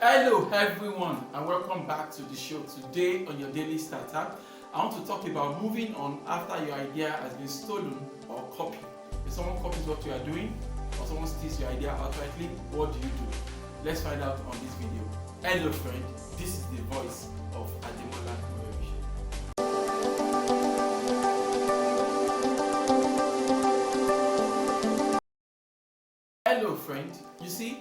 Hello everyone and welcome back to the show. Today on your daily startup, I want to talk about moving on after your idea has been stolen or copied. If someone copies what you are doing or someone steals your idea outrightly, what do you do? Let's find out on this video. Hello friend, this is the voice of Ademola Morebise. Hello friend, you see,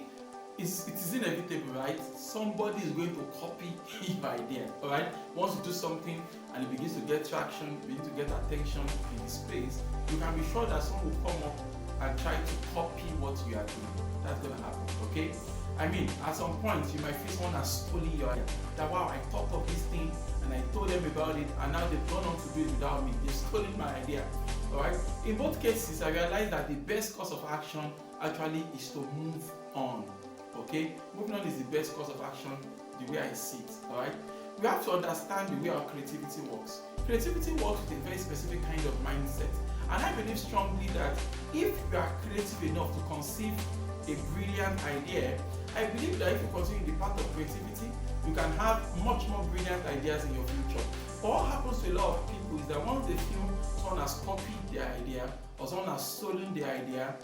it is inevitable, right? Somebody is going to copy your idea, all right? Once you do something and it begins to get traction, begin to get attention in the space, you can be sure that someone will come up and try to copy what you are doing. That's going to happen, okay? I mean, at some point, you might feel someone has stolen your idea. That, wow, I thought of this thing and I told them about it and now they've gone on to do it without me. They've stolen my idea, all right? In both cases, I realized that the best course of action actually is to move on. Okay, moving on is the best course of action, the way I see it. All right, we have to understand the way our creativity works. Creativity works with a very specific kind of mindset, and I believe strongly that if you are creative enough to conceive a brilliant idea, I believe that if you continue the path of creativity, you can have much more brilliant ideas in your future. But what happens to a lot of people is that once they feel someone has copied their idea or someone has stolen their idea,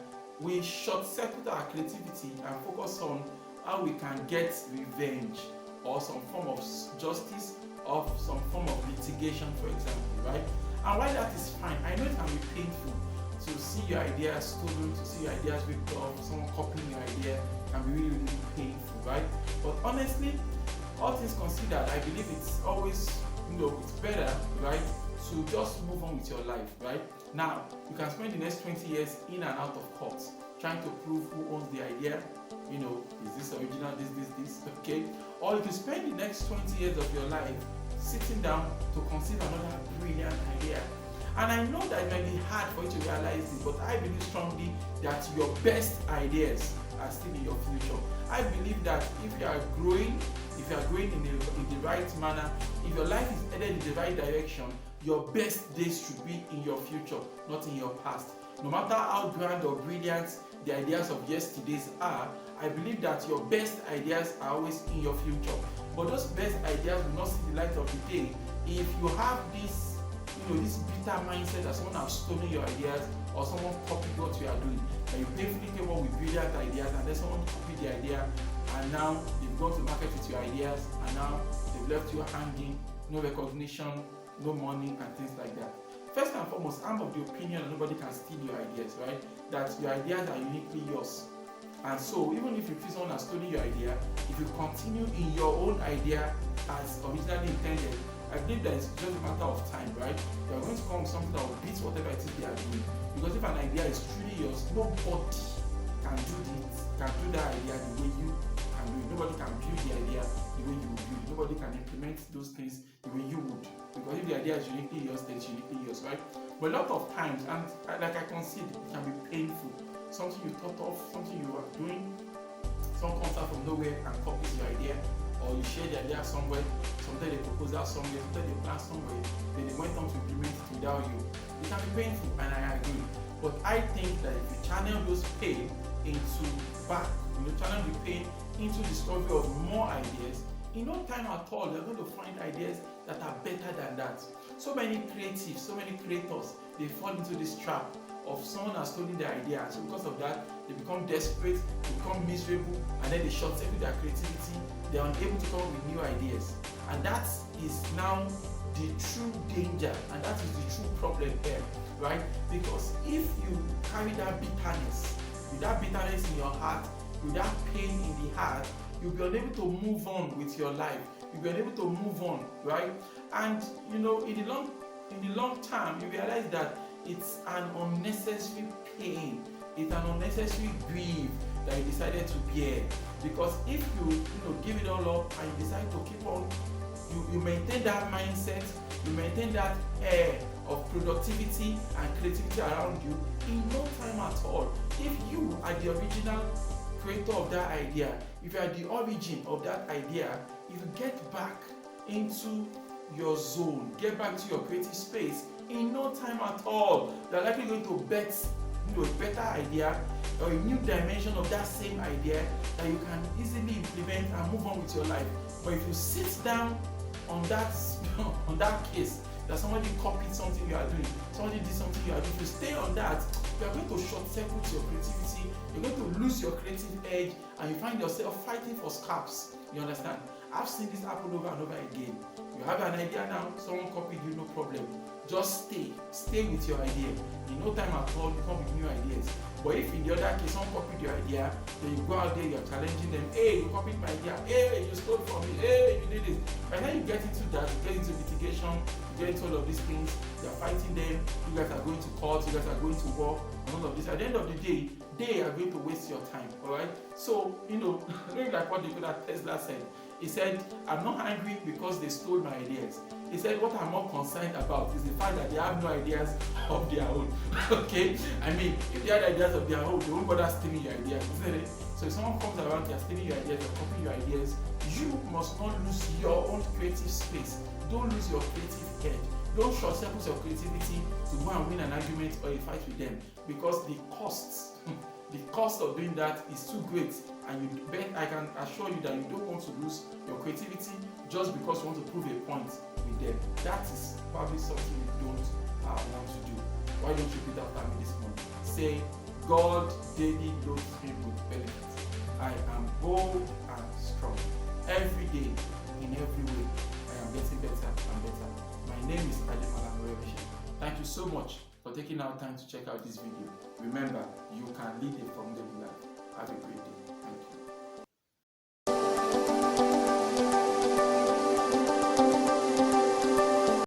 we short-circuit our creativity and focus on how we can get revenge or some form of justice or some form of litigation, for example, right? And while that is fine, I know it can be painful to see your ideas stolen, to see your ideas ripped off, someone copying your idea can be really, really painful, right? But honestly, all things considered, I believe it's always, it's better, right, to just move on with your life, right? Now, you can spend the next 20 years in and out of court trying to prove who owns the idea, is this original, this, okay? Or you can spend the next 20 years of your life sitting down to conceive another brilliant idea. And I know that it might be hard for you to realize this, but I believe strongly that your best ideas are still in your future. I believe that if you are growing in the right manner, if your life is headed in the right direction, your best days should be in your future, not in your past. No matter how grand or brilliant the ideas of yesterdays are, I believe that your best ideas are always in your future. But those best ideas will not see the light of the day if you have this, this bitter mindset that someone has stolen your ideas or someone copied what you are doing. That you painfully came up with brilliant ideas and then someone copied the idea and now they've gone to market with your ideas and now they've left you hanging, no recognition, no money and things like that. First and foremost, I'm of the opinion that nobody can steal your ideas, right? That your ideas are uniquely yours. And so even if you feel someone has stolen your idea, if you continue in your own idea as originally intended, I believe that it's just a matter of time, right? You are going to come with something that will beat whatever it is they are doing. Because if an idea is truly yours, nobody can do that idea the way you can do it. Nobody can build the idea the way you would build it. Nobody can implement those things the way you would. Because if the idea is uniquely yours, then it's uniquely yours, right? But a lot of times, and like I concede, it can be painful. Something you thought of, something you are doing, someone comes out from nowhere and copies your idea, or you share the idea somewhere, sometimes they propose that somewhere, sometimes they plan somewhere, then they went on to implement it without you. It can be painful, and I agree. But I think that if you channel those pain into channel the pain into discovery of more ideas, in no time at all, you're going to find ideas that are better than that. So many creatives, so many creators, they fall into this trap of someone has stolen their idea. So because of that, they become desperate, they become miserable, and then they short-circuit their creativity. They're unable to come up with new ideas. And that is now the true danger, and that is the true problem here, right? Because if you carry that bitterness, with that bitterness in your heart, with that pain in the heart, you'll be unable to move on with your life. You'll be unable to move on, right? And in the long term, you realize that it's an unnecessary pain, it's an unnecessary grief that you decided to bear. Because if you give it all up and you decide to keep on, you maintain that mindset, you maintain that air of productivity and creativity around you in no time at all. If you are the original creator of that idea, if you are the origin of that idea, if you get back into your zone, get back to your creative space, in no time at all, you're likely going to bet a better idea, or a new dimension of that same idea that you can easily implement and move on with your life. But if you sit down on that on that case that somebody copied something you are doing, somebody did something you are doing, if you stay on that, you are going to short circuit your creativity, you're going to lose your creative edge, and you find yourself fighting for scraps. You understand? I've seen this happen over and over again. You have an idea now, someone copied you, no problem. Just stay with your idea. In no time at all, you come with new ideas. But if in the other case, someone copied your idea, then you go out there, you're challenging them. Hey, you copied my idea. Hey, you stole from me. Hey, you did this. By the time you get into that, you get into litigation, you get into all of these things, you're fighting them, you guys are going to court, you guys are going to war, and all of this. At the end of the day, they are going to waste your time. Alright? So, look like what Tesla said. He said, I'm not angry because they stole my ideas. He said, what I'm more concerned about is the fact that they have no ideas of their own. Okay? I mean, if they had ideas of their own, they won't bother stealing your ideas, isn't it? So if someone comes around, they're stealing your ideas, they're copying your ideas, you must not lose your own creative space. Don't lose your creative edge. Don't short circuit your creativity to go and win an argument or a fight with them, because the cost of doing that is too great, and I can assure you that you don't want to lose your creativity just because you want to prove a point with them. That is probably something you don't want to do. Why don't you repeat after me this morning? Say, God daily loads me with benefits. I am bold and strong. Every day, in every way, I am getting better and better. My name is Ademola Morebise. Thank you so much for taking our time to check out this video. Remember, you can lead a formidable life. Have a great day.